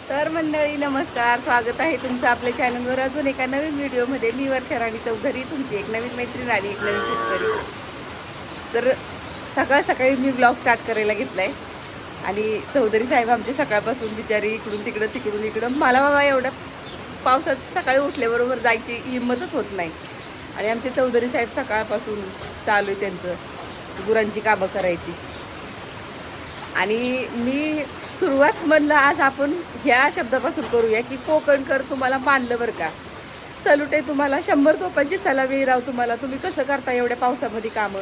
तर मंडळी नमस्कार, स्वागत आहे तुमचं आपल्या चॅनलवर अजून एका नवीन व्हिडिओमध्ये. मी वर्षा राणी चौधरी, तुमची एक नवीन मैत्रीण आली, एक नवीन शेतकरी. तर सकाळ सकाळी मी ब्लॉग स्टार्ट करायला घेतलाय आणि चौधरी साहेब आमचे सकाळपासून बिचारी इकडून तिकडं तिकडून इकडं. मला बाबा एवढं पावसात सकाळी उठल्याबरोबर जायची हिंमतच होत नाही. आणि आमचे चौधरी साहेब सकाळपासून चालू आहे त्यांचं गुरांची कामं करायची. आणि मी सुरुवात म्हणलं आज आपण ह्या शब्दापासून करूया की कोकणकर तुम्हाला मानलं बरं का. सलूट आहे तुम्हाला, 100 तोपांची सलामी राव तुम्हाला. तुम्ही कसं करता एवढ्या पावसामध्ये कामं.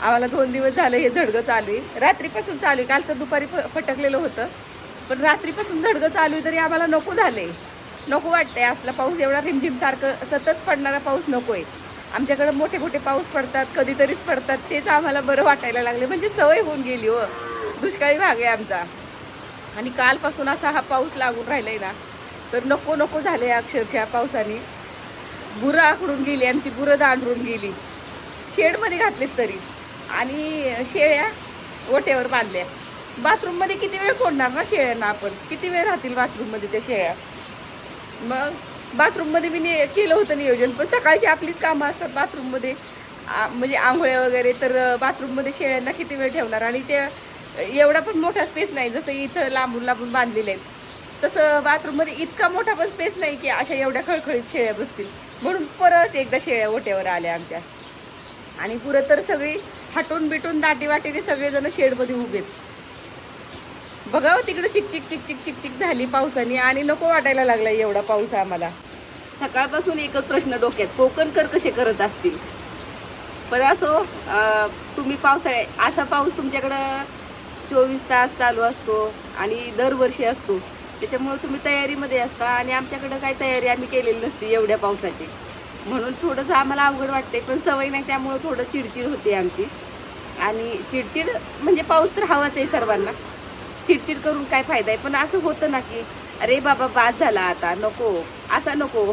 आम्हाला 2 दिवस झालं हे झडगं चालू आहे, रात्रीपासून चालू आहे. काल तर दुपारी फटकलेलं होतं, पण रात्रीपासून झडगं चालू आहे. तरी आम्हाला नको झाले, नको वाटतंय असला पाऊस. एवढा रिमझिमसारखं सतत पडणारा पाऊस नको आहे आमच्याकडे. मोठे मोठे पाऊस पडतात, कधीतरीच पडतात, तेच आम्हाला बरं वाटायला लागले. म्हणजे सवय होऊन गेली हो, दुष्काळी भाग आहे आमचा. आणि कालपासून असा हा पाऊस लागून राहिलाय ना, तर नको नको झाले अक्षरशः पावसाने. गुरं आखडून गेली, आमची गुरं दांडरून गेली, शेडमध्ये घातलेत तरी. आणि शेळ्या ओट्यावर बांधल्या. बाथरूममध्ये किती वेळ सोडणार ना शेळ्यांना आपण, किती वेळ राहतील बाथरूममध्ये त्या शेळ्या. मग बाथरूममध्ये मी केलं होतं नियोजन, पण सकाळची आपलीच कामं असतात बाथरूममध्ये, म्हणजे आंघोळ्या वगैरे. तर बाथरूममध्ये शेळ्यांना किती वेळ ठेवणार. आणि त्या एवढा पण मोठा स्पेस नाही, जसं इथं लांबून लांबून बांधलेले आहेत तसं बाथरूममध्ये इतका मोठा पण स्पेस नाही की अशा एवढ्या खळखळीत शेळ्या बसतील. म्हणून परत एकदा शेळ्या ओट्यावर आल्या आमच्या. आणि पुरं तर सगळी हटून बिटून दाटी वाटीने सगळेजण शेडमध्ये उभेत. बघावं तिकडं चिकचिक चिकचिक चिकचिक झाली पावसाने, आणि नको वाटायला लागला एवढा पाऊस आम्हाला. सकाळपासून एकच प्रश्न डोक्यात, कोकणकर कसे करत असतील. पण असो, तुम्ही पावसाळ्या असा पाऊस तुमच्याकडं 24 तास चालू असतो आणि दरवर्षी असतो, त्याच्यामुळे तुम्ही तयारीमध्ये असता. आणि आमच्याकडं काय तयारी आम्ही केलेली नसते एवढ्या पावसाची, म्हणून थोडंसं आम्हाला अवघड वाटते. पण सवय नाही त्यामुळं थोडं चिडचिड होते आमची. आणि चिडचिड म्हणजे पाऊस तर हवाच आहे सर्वांना, चिडचिड करून काय फायदा आहे. पण असं होतं ना की अरे बाबा बाद झाला आता, नको असा नको.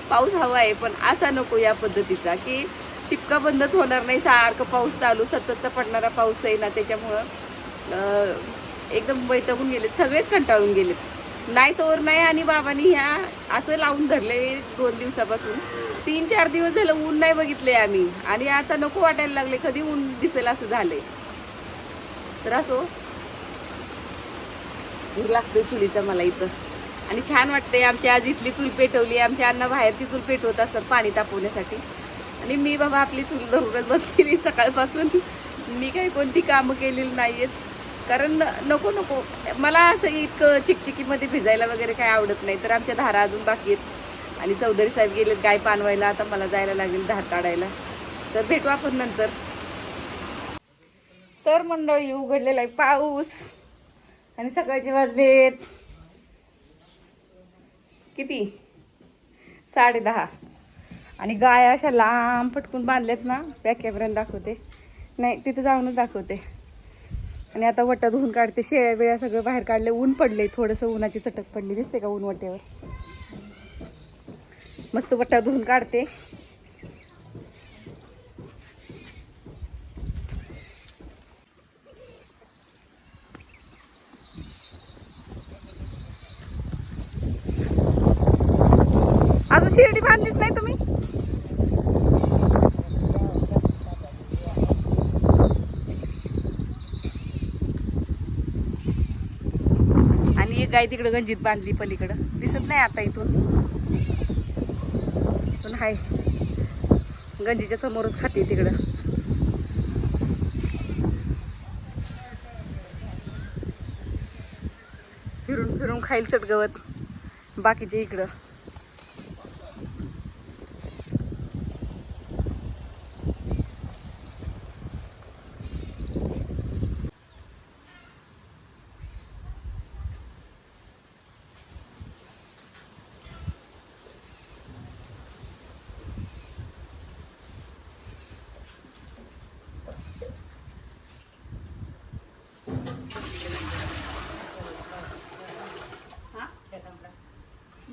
पाऊस हवा आहे पण असा नको या पद्धतीचा, की टिपका बंदच होणार नाही, सारखं पाऊस चालू सततचा पडणारा पाऊस आहे ना. त्याच्यामुळं एकदम वैतागून गेलेत, सगळेच कंटाळून गेलेत. नाही तोवर नाही. आणि बाबांनी ह्या असं लावून धरले 2 दिवसापासून, 3-4 दिवस झालं ऊन नाही बघितले आम्ही. आणि आता नको वाटायला लागले, कधी ऊन दिसेल असं झालंय. तर असो, धूर लागतोय चुलीचा मला इथं. आणि छान वाटतंय. आमची आज इथली चूल पेटवली, आमच्या अण्णा बाहेरची चूल पेटवत असतात पाणी तापवण्यासाठी. आणि मी बाबा आपली चूल धरूनच बसलेली सकाळपासून. मी काही कोणती कामं केलेली नाही आहेत, कारण नको नको मला असं इतकं चिकचिकीमध्ये भिजायला वगैरे काही आवडत नाही. तर आमच्या धारा अजून बाकी आहेत आणि चौधरी साहेब गेलेत गाय पानवायला. आता मला जायला लागेल धार काढायला. तर भेटू आपण नंतर. तर मंडळी उघडलेला आहे पाऊस आणि सकाळचे वाजलेत किती, 10:30. आणि गाय अशा लांब पटकून बांधल्यात ना, बॅक कॅमेऱ्याने दाखवते, नाही तिथं जाऊनच दाखवते. आणि आता वटा धुवून काढते, शेळ्या बिळ्या सगळं बाहेर काढले. ऊन पडले, थोडंसं उन्हाची चटक पडली, दिसते का ऊन वट्यावर. मस्त वटा धुवून काढते. अजून शिर्डी बांधलीच नाही तुम्ही. आणि एक गाय तिकडं गंजीत बांधली पलीकडं, दिसत नाही आता इथून, पण हाय गंजीच्या समोरच खाते तिकडं. फिरून फिरून खाईल चटगवत, बाकीचे इकडं.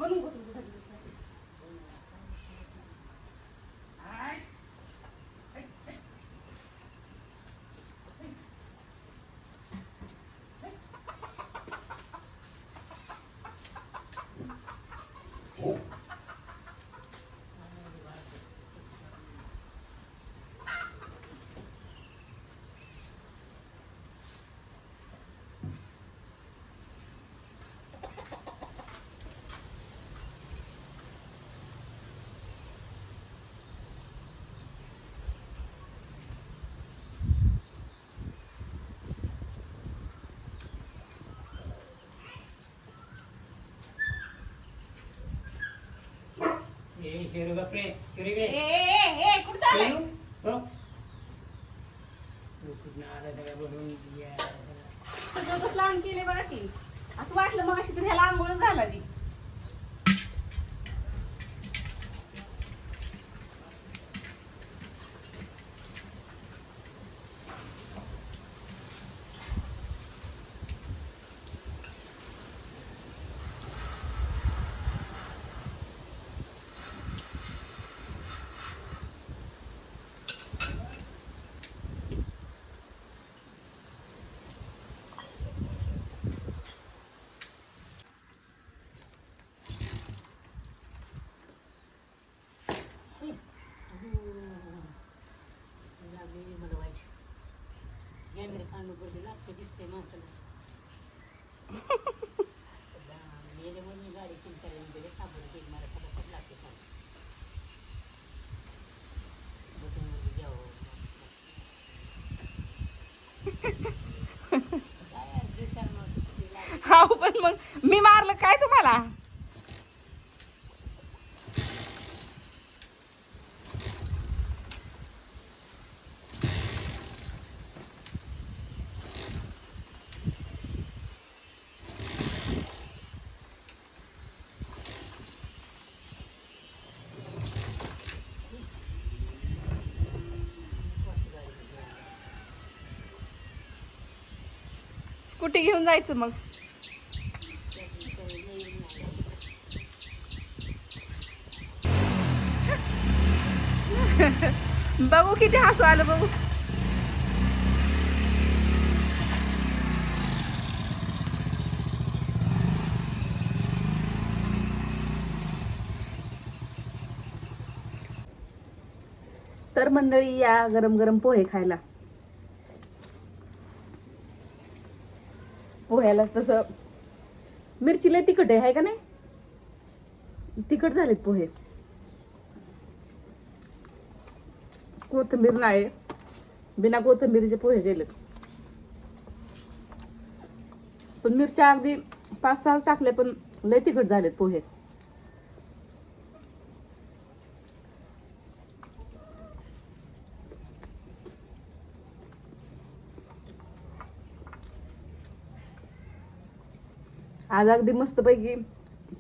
बनवू का तुमच्यासाठी? सगळं कसं आम केले बघा की असं वाटलं मग अशी तर ह्याला आंघोळच झाला नाही. हा पण मग मी मारलं काय तुम्हाला. स्कूटी घेऊन जायचं मग. बघू किती हसू आलं बघू. तर मंडळी या गरम गरम पोहे खायला. पोह्याला तसं मिरची लय तिखट आहे का नाही. तिखट झालेत पोहे. कोथिंबीर नाही, बिना कोथिंबीरीचे पोहे केलेत. पण मिरच्या अगदी 5-6 टाकले पण लय तिखट झालेत पोहे. आज अगदी मस्त पैकी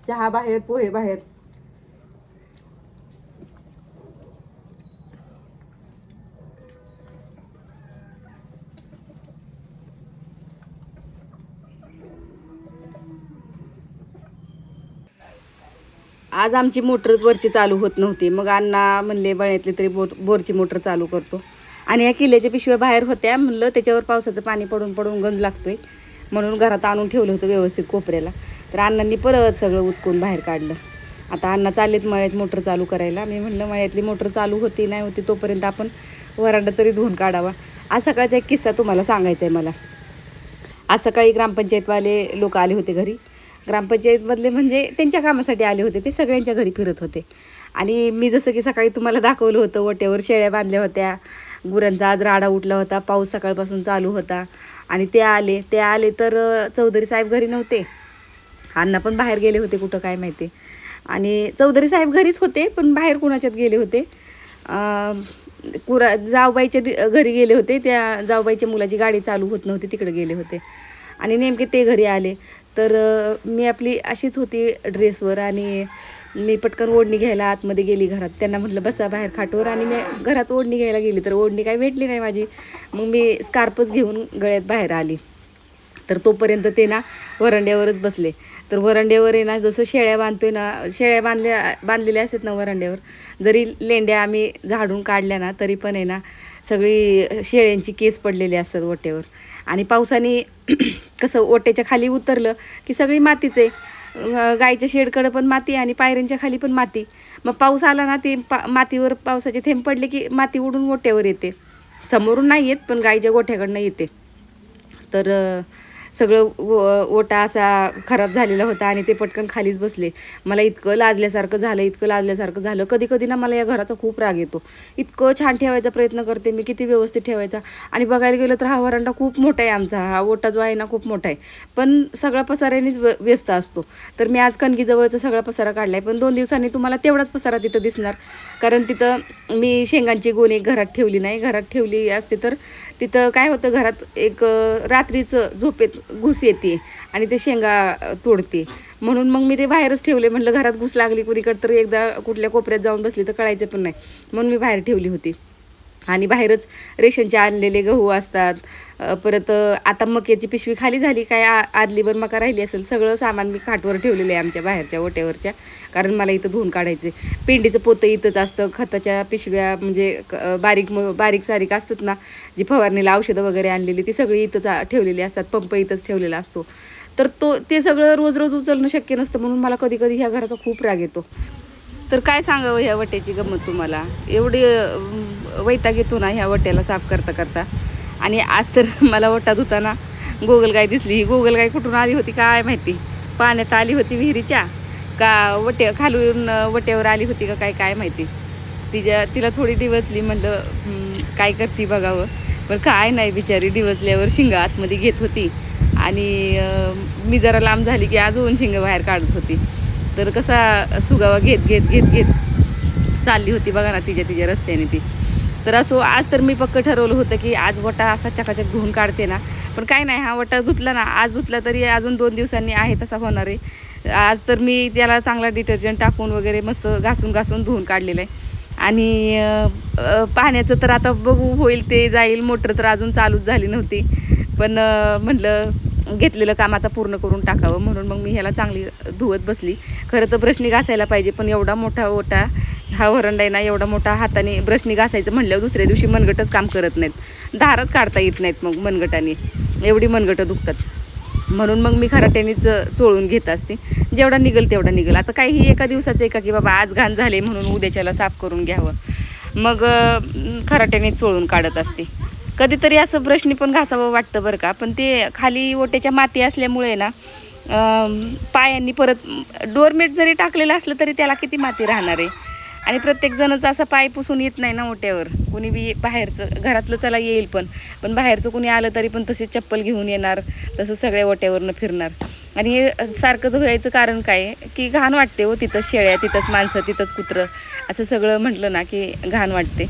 चहा बाहेर, पोहे बाहेर. आज आमची मोटरच वरची चालू होत नव्हती. मग अण्णा म्हणले बळ्यातली तरी बोरची मोटर चालू करतो. आणि या किल्ल्याच्या पिशव्या बाहेर होत्या. म्हणलं त्याच्यावर पावसाचं पाणी पडून पडून गंज लागतोय म्हणून घरात आणून ठेवलं होतं व्यवस्थित कोपऱ्याला. तर अण्णांनी परत सगळं उचकून बाहेर काढलं. आता अण्णा चाललेत मळ्यात मोटर चालू करायला. मी म्हणलं मळ्यातली मोटर चालू होती नाही होती तोपर्यंत आपण वरांडा तरी धुवून काढावा. आज सकाळचा एक किस्सा तुम्हाला सांगायचा आहे मला. आज सकाळी ग्रामपंचायतवाले लोक आले होते घरी. ग्रामपंचायतमधले म्हणजे त्यांच्या कामासाठी आले होते. ते सगळ्यांच्या घरी फिरत होते. आणि मी जसं की सकाळी तुम्हाला दाखवलं होतं ओट्यावर शेळ्या बांधल्या होत्या. गुरांचा आज राडा उठला होता. पाऊस सकाळपासून चालू होता. आणि ते आले तर चौधरी साहेब घरी नव्हते. अण्णा पण बाहेर गेले होते कुठं काय माहिती. आणि चौधरी साहेब घरीच होते पण बाहेर कुणाच्यात गेले होते. जाऊबाईच्या घरी गेले होते. त्या जाऊबाईच्या मुलाची गाडी चालू होत नव्हती तिकडे गेले होते. आणि नेमके ते घरी आले. तर मी आपली अशीच होती ड्रेसवर आणि मी पटकन ओढणी घ्यायला आतमध्ये गेली घरात. त्यांना म्हटलं बसा बाहेर खाटवर. आणि मी घरात ओढणी घ्यायला गेली तर ओढणी काही भेटली नाही माझी. मग मी स्कार्पच घेऊन गळ्यात बाहेर आली. तर तोपर्यंत ते ना वरांड्यावरच बसले. तर वरांड्यावर आहे ना जसं शेळ्या बांधतोय ना, शेळ्या बांधलेल्या असतात ना वरांड्यावर, जरी लेंड्या आम्ही झाडून काढल्या ना तरी पण आहे ना सगळी शेळ्यांची केस पडलेली असतात ओट्यावर. आणि पावसाने कसं ओट्याच्या खाली उतरलं की सगळी मातीच आहे. गाईच्या शेडकडं पण माती आणि पायऱ्यांच्या खाली पण माती. मग पाऊस आला ना ते मातीवर पावसाचे थेंब पडले की माती उडून गोठ्यावर येते. समोरून नाही येत पण गाईच्या गोठ्याकडनं येते. तर सगळं ओटा असा खराब झालेला होता आणि ते पटकन खालीच बसले. मला इतकं लाजल्यासारखं झालं. कधी कधी ना मला या घराचा खूप राग येतो. इतकं छान ठेवायचा प्रयत्न करते मी, किती व्यवस्थित ठेवायचा. आणि बघायला गेलं तर हा वरांडा खूप मोठा आहे आमचा. हा ओटा जो आहे ना खूप मोठा आहे, पण सगळा पसाऱ्यानेच व्यस्त असतो. तर मी आज कणकीजवळचा सगळा पसारा काढला आहे, पण 2 दिवसांनी तुम्हाला तेवढाच पसारा तिथं दिसणार. कारण तिथं मी शेंगांची गोणी घरात ठेवली नाही. घरात ठेवली असते तर तिथं काय होतं, घरात एक रात्रीचं झोपेत घुस येते आणि ते शेंगा तोडते. म्हणून मग मी ते बाहेरच ठेवले. म्हटलं घरात घुस लागली कुणीकडे तर एकदा कुठल्या कोपऱ्यात जाऊन बसली तर कळायचं पण नाही, म्हणून मी बाहेर ठेवली होती. आणि बाहेरच रेशनचे आणलेले गहू असतात. परत आता मक्याची पिशवी खाली झाली, काय आदलीवर मका राहिली असेल, सगळं सामान मी खाटवर ठेवलेलं आहे आमच्या बाहेरच्या ओट्यावरच्या. कारण मला इथं धुवून काढायचे. पेंडीचं पोतं इथंच असतं. खताच्या पिशव्या म्हणजे बारीक सारीक असतात ना, जी फवारणीला औषधं वगैरे आणलेली ती सगळी इथंच ठेवलेली असतात. पंप इथंच ठेवलेला असतो. तर ते सगळं रोज रोज उचलणं शक्य नसतं, म्हणून मला कधी कधी ह्या घराचा खूप राग येतो. तर काय सांगावं ह्या वट्याची गंमत तुम्हाला. एवढी वैताग येतो ना ह्या वट्याला साफ करता करता. आणि आज तर मला वटा धुताना गोगलगाय दिसली. ही गोगलगाय कुठून आली होती काय माहिती. पाण्यात आली होती विहिरीच्या का खालून वट्यावर आली होती का काय माहिती. तिला थोडी डिवसली. म्हणलं काय करते बघावं, पण काय नाही, बिचारी डिवसल्यावर शिंगा आतमध्ये घेत होती. आणि मी जरा लांब झाली की अजून शिंग बाहेर काढत होती. तर कसा सुगावा घेत चालली होती बघा ना तिच्या रस्त्याने ती. तर असो, आज तर मी पक्क ठरवलं होतं की आज वटा असा चकाचक धुवून काढते ना. पण काय नाही, हा वटा धुतला ना, आज धुतला तरी अजून 2 दिवसांनी आहे तसा होणार आहे. आज तर मी त्याला चांगला डिटर्जंट टाकून वगैरे मस्त घासून धुवून काढलेलं आहे. आणि पाण्याचं तर आता बघू, होईल ते जाईल. मोटर तर अजून चालूच झाली नव्हती, पण म्हटलं घेतलेलं काम आता पूर्ण करून टाकावं, म्हणून मग मी ह्याला चांगली धुवत बसली. खरं तर ब्रशनी घासायला पाहिजे, पण एवढा मोठा ओटा, हा वरंडा आहे ना, एवढा मोठा हाताने ब्रशनी घासायचं म्हणल्यावर दुसऱ्या दिवशी मनगटच काम करत नाहीत. धारच काढता येत नाहीत मग मनगटाने, एवढी मनगटं दुखतात. म्हणून मग मी खराट्यानेच चोळून घेत असते. जेवढा निघल तेवढा निघल. आता काही एका दिवसाचं आहे का की बाबा आज घाण झाले म्हणून उद्याच्याला साफ करून घ्यावं, मग खराट्यानेच चोळून काढत असते. कधीतरी असं ब्रशनी पण घासावं वाटतं बरं का, पण ते खाली ओट्याच्या माती असल्यामुळे ना पायांनी परत डोरमेट जरी टाकलेलं असलं तरी त्याला किती माती राहणार आहे. आणि प्रत्येकजणच असं पाय पुसून येत नाही ना ओट्यावर. कुणी बी बाहेरचं, घरातलं चला येईल पण बाहेरचं कुणी आलं तरी पण तसे चप्पल घेऊन येणार, तसं सगळ्या ओट्यावरनं फिरणार. आणि हे सारखं धुवायचं कारण काय की घाण वाटते हो. तिथंच शेळ्या, तिथंच माणसं, तिथंच कुत्रं, असं सगळं म्हटलं ना की घाण वाटते.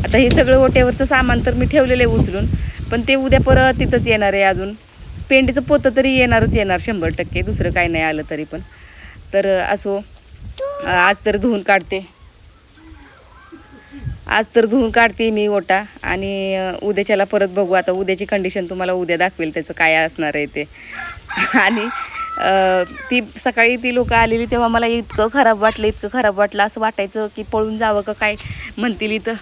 आता हे सगळं ओट्यावरचं सामान तर मी ठेवलेलं आहे उचलून, पण ते उद्या परत तिथंच येणार आहे. अजून पेंडीचं पोतं तरी येणार 100%, दुसरं काय नाही आलं तरी पण. तर असो, आज तर धुवून काढते मी ओटा. आणि उद्याच्याला परत बघू. आता उद्याची कंडिशन तुम्हाला उद्या दाखवेल त्याचं काय असणार आहे ते. आणि ती सकाळी ती लोकं आलेली तेव्हा मला इतकं खराब वाटलं, असं वाटायचं की पळून जावं का काय म्हणतील इथं.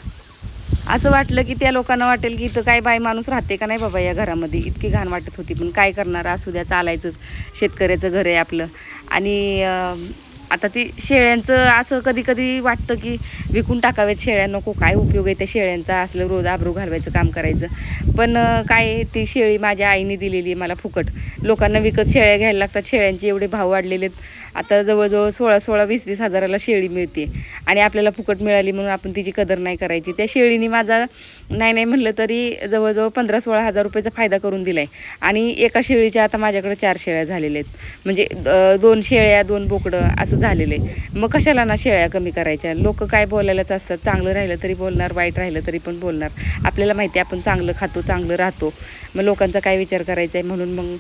असं वाटलं की त्या लोकांना वाटेल की इथं काय बाई माणूस राहते का नाही बाबा या घरामध्ये. इतकी घाण वाटत होती, पण काय करणार, असू द्या, चालायचंच. शेतकऱ्याचं घर आहे आपलं. आणि आता ती शेळ्यांचं असं कधी कधी वाटतं की विकून टाकावेत शेळ्या, नको काय उपयोग आहे त्या शेळ्यांचा, असलं रोज आबरू घालवायचं काम करायचं. पण काय, ती शेळी माझ्या आईने दिलेली आहे मला फुकट. लोकांना विकत शेळ्या घ्यायला लागतात. शेळ्यांचे एवढे भाव वाढलेले आहेत. आता जवळजवळ 16,16, 20,20 हजाराला शेळी मिळते आणि आपल्याला फुकट मिळाली म्हणून आपण तिची कदर नाही करायची. त्या शेळीने माझा नाही म्हणलं तरी जवळजवळ 15-16 हजार रुपयाचा फायदा करून दिला आहे. आणि एका शेळीच्या आता माझ्याकडे 4 शेळ्या झालेल्या आहेत. म्हणजे 2 शेळ्या 2 बोकडं असं झालेलं आहे. मग कशाला ना शेळ्या कमी करायच्या. लोक काय बोलायलाच असतात. चांगलं राहिलं तरी बोलणार, वाईट राहिलं तरी पण बोलणार. आपल्याला माहिती आहे आपण चांगलं खातो, चांगलं राहतो. मग लोकांचा काय विचार करायचा आहे. म्हणून मग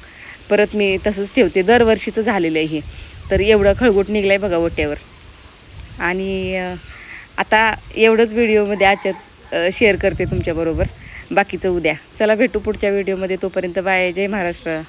परत मी तसंच ठेवते. दरवर्षीचं झालेलं आहे हे. तर एवढं खळगोट निघलं आहे बघा ओट्यावर. आणि आता एवढंच व्हिडिओमध्ये आजच्यात शेअर करते तुमच्याबरोबर. बाकीचं उद्या. चला भेटू पुढच्या व्हिडिओमध्ये. तोपर्यंत बाय. जय महाराष्ट्र.